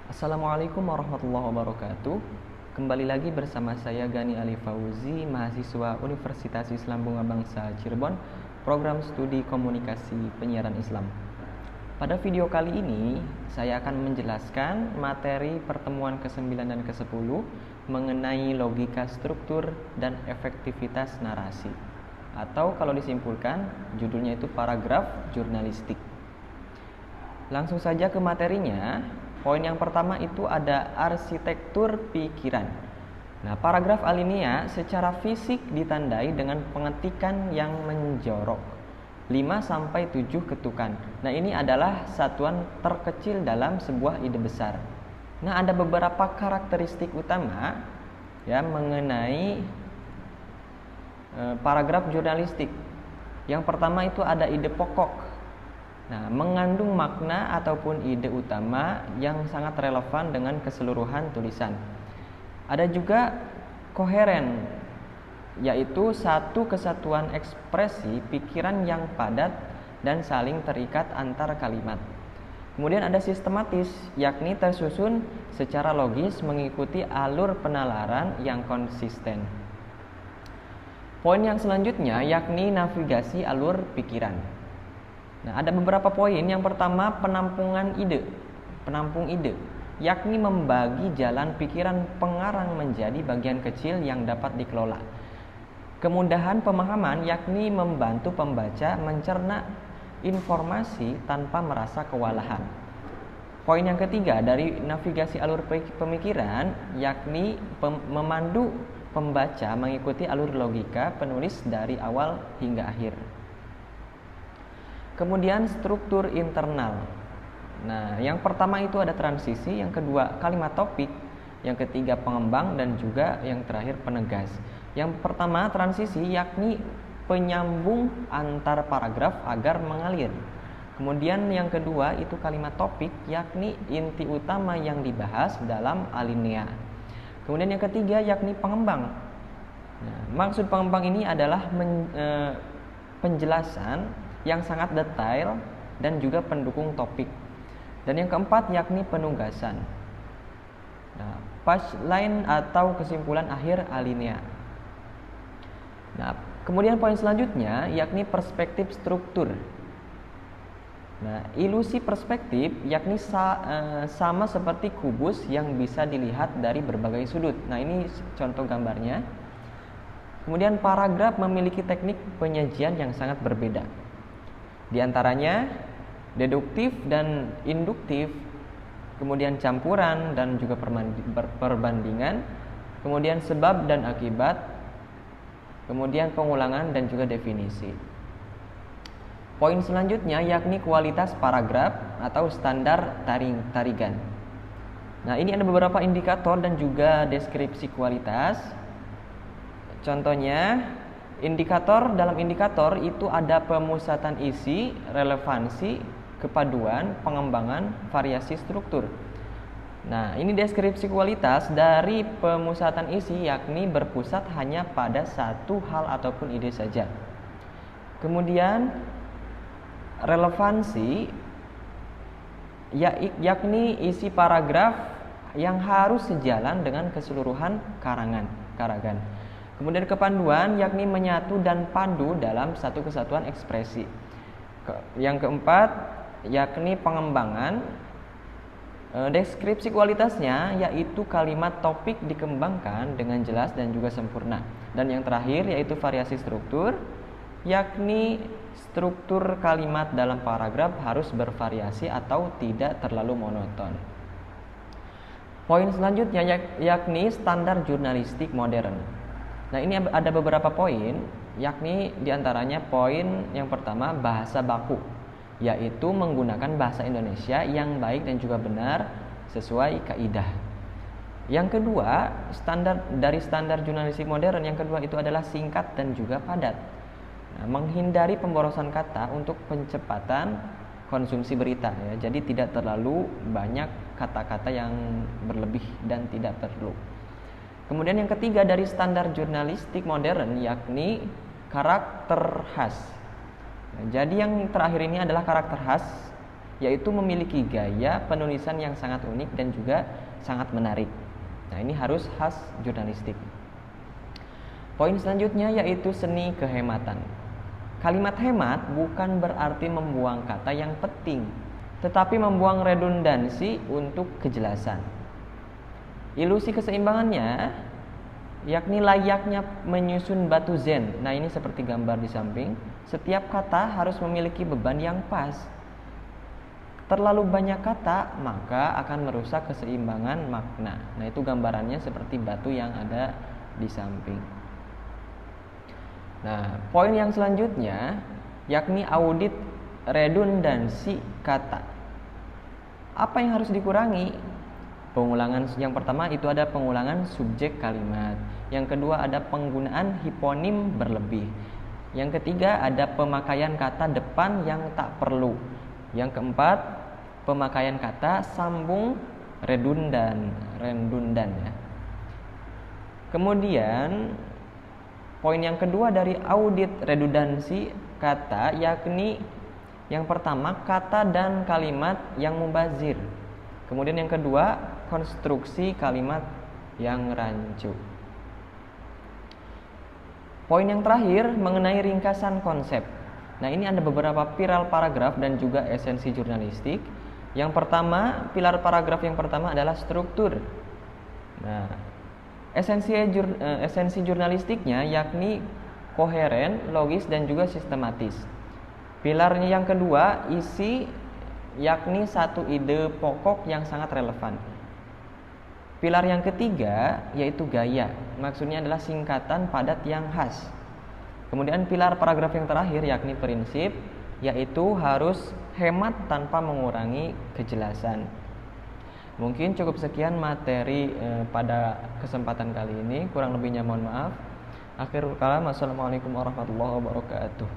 Assalamualaikum warahmatullahi wabarakatuh. Kembali lagi bersama saya Gani Ali Fauzi, mahasiswa Universitas Islam Bunga Bangsa Cirebon, program studi komunikasi penyiaran Islam. Pada video kali ini, saya akan menjelaskan materi pertemuan ke-9 dan ke-10 mengenai logika struktur dan efektivitas narasi. Atau kalau disimpulkan, judulnya itu paragraf jurnalistik. Langsung saja ke materinya. Poin yang pertama itu ada arsitektur pikiran. Nah, paragraf alinea secara fisik ditandai dengan pengetikan yang menjorok 5-7 ketukan. Nah, ini adalah satuan terkecil dalam sebuah ide besar. Nah, ada beberapa karakteristik utama ya mengenai paragraf jurnalistik. Yang pertama itu ada ide pokok. Nah, mengandung makna ataupun ide utama yang sangat relevan dengan keseluruhan tulisan. Ada juga koheren, yaitu satu kesatuan ekspresi pikiran yang padat dan saling terikat antar kalimat. Kemudian ada sistematis, yakni tersusun secara logis mengikuti alur penalaran yang konsisten. Poin yang selanjutnya yakni navigasi alur pikiran. Nah, ada beberapa poin. Yang pertama, penampung ide, yakni membagi jalan pikiran pengarang menjadi bagian kecil yang dapat dikelola. Kemudahan pemahaman, yakni membantu pembaca mencerna informasi tanpa merasa kewalahan. Poin yang ketiga dari navigasi alur pemikiran, yakni memandu pembaca mengikuti alur logika penulis dari awal hingga akhir. Kemudian struktur internal. Nah, yang pertama itu ada transisi, yang kedua kalimat topik, yang ketiga pengembang, dan juga yang terakhir penegas. Yang pertama transisi, yakni penyambung antar paragraf agar mengalir. Kemudian yang kedua itu kalimat topik, yakni inti utama yang dibahas dalam alinea. Kemudian yang ketiga yakni pengembang. Nah, maksud pengembang ini adalah penjelasan yang sangat detail dan juga pendukung topik. Dan yang keempat yakni penugasan. Nah, punchline atau kesimpulan akhir alinea. Nah, kemudian poin selanjutnya yakni perspektif struktur. Nah, ilusi perspektif yakni sama seperti kubus yang bisa dilihat dari berbagai sudut. Nah, ini contoh gambarnya. Kemudian paragraf memiliki teknik penyajian yang sangat berbeda. Di antaranya deduktif dan induktif, kemudian campuran dan juga perbandingan, kemudian sebab dan akibat, kemudian pengulangan dan juga definisi. Poin selanjutnya yakni kualitas paragraf atau standar tarigan. Nah, ini ada beberapa indikator dan juga deskripsi kualitas. Contohnya, dalam indikator itu ada pemusatan isi, relevansi, kepaduan, pengembangan, variasi struktur. Nah, ini deskripsi kualitas dari pemusatan isi, yakni berpusat hanya pada satu hal ataupun ide saja. Kemudian relevansi yakni isi paragraf yang harus sejalan dengan keseluruhan karangan. Kemudian kepanduan yakni menyatu dan padu dalam satu kesatuan ekspresi. Yang keempat yakni pengembangan. Deskripsi kualitasnya yaitu kalimat topik dikembangkan dengan jelas dan juga sempurna. Dan yang terakhir yaitu variasi struktur, yakni struktur kalimat dalam paragraf harus bervariasi atau tidak terlalu monoton. Poin selanjutnya yakni standar jurnalistik modern. Nah, ini ada beberapa poin, yakni diantaranya poin yang pertama bahasa baku, yaitu menggunakan bahasa Indonesia yang baik dan juga benar sesuai kaidah. Yang kedua, standar jurnalistik modern yang kedua itu adalah singkat dan juga padat. Nah, menghindari pemborosan kata untuk pencepatan konsumsi berita ya. Jadi tidak terlalu banyak kata-kata yang berlebih dan tidak perlu. Kemudian yang ketiga dari standar jurnalistik modern yakni karakter khas. Nah, jadi yang terakhir ini adalah karakter khas yaitu memiliki gaya penulisan yang sangat unik dan juga sangat menarik. Nah, ini harus khas jurnalistik. Poin selanjutnya yaitu seni kehematan. Kalimat hemat bukan berarti membuang kata yang penting, tetapi membuang redundansi untuk kejelasan. Ilusi keseimbangannya yakni layaknya menyusun batu zen. Nah, ini seperti gambar di samping. Setiap kata harus memiliki beban yang pas. Terlalu banyak kata maka akan merusak keseimbangan makna. Nah, itu gambarannya seperti batu yang ada di samping. Nah, poin yang selanjutnya yakni audit redundansi kata. Apa yang harus dikurangi? Pengulangan yang pertama itu ada pengulangan subjek kalimat. Yang kedua ada penggunaan hiponim berlebih. Yang ketiga ada pemakaian kata depan yang tak perlu. Yang keempat, pemakaian kata sambung redundan ya. Kemudian poin yang kedua dari audit redundansi kata yakni yang pertama kata dan kalimat yang mubazir. Kemudian yang kedua konstruksi kalimat yang rancu. Poin yang terakhir mengenai ringkasan konsep. Nah, ini ada beberapa pilar paragraf dan juga esensi jurnalistik. Yang pertama, pilar paragraf yang pertama adalah struktur. Nah, esensi jurnalistiknya yakni koheren, logis dan juga sistematis. Pilarnya yang kedua, isi yakni satu ide pokok yang sangat relevan. Pilar yang ketiga yaitu gaya, maksudnya adalah singkatan padat yang khas. Kemudian pilar paragraf yang terakhir yakni prinsip, yaitu harus hemat tanpa mengurangi kejelasan. Mungkin cukup sekian materi pada kesempatan kali ini, kurang lebihnya mohon maaf. Akhirul kalam, assalamualaikum warahmatullahi wabarakatuh.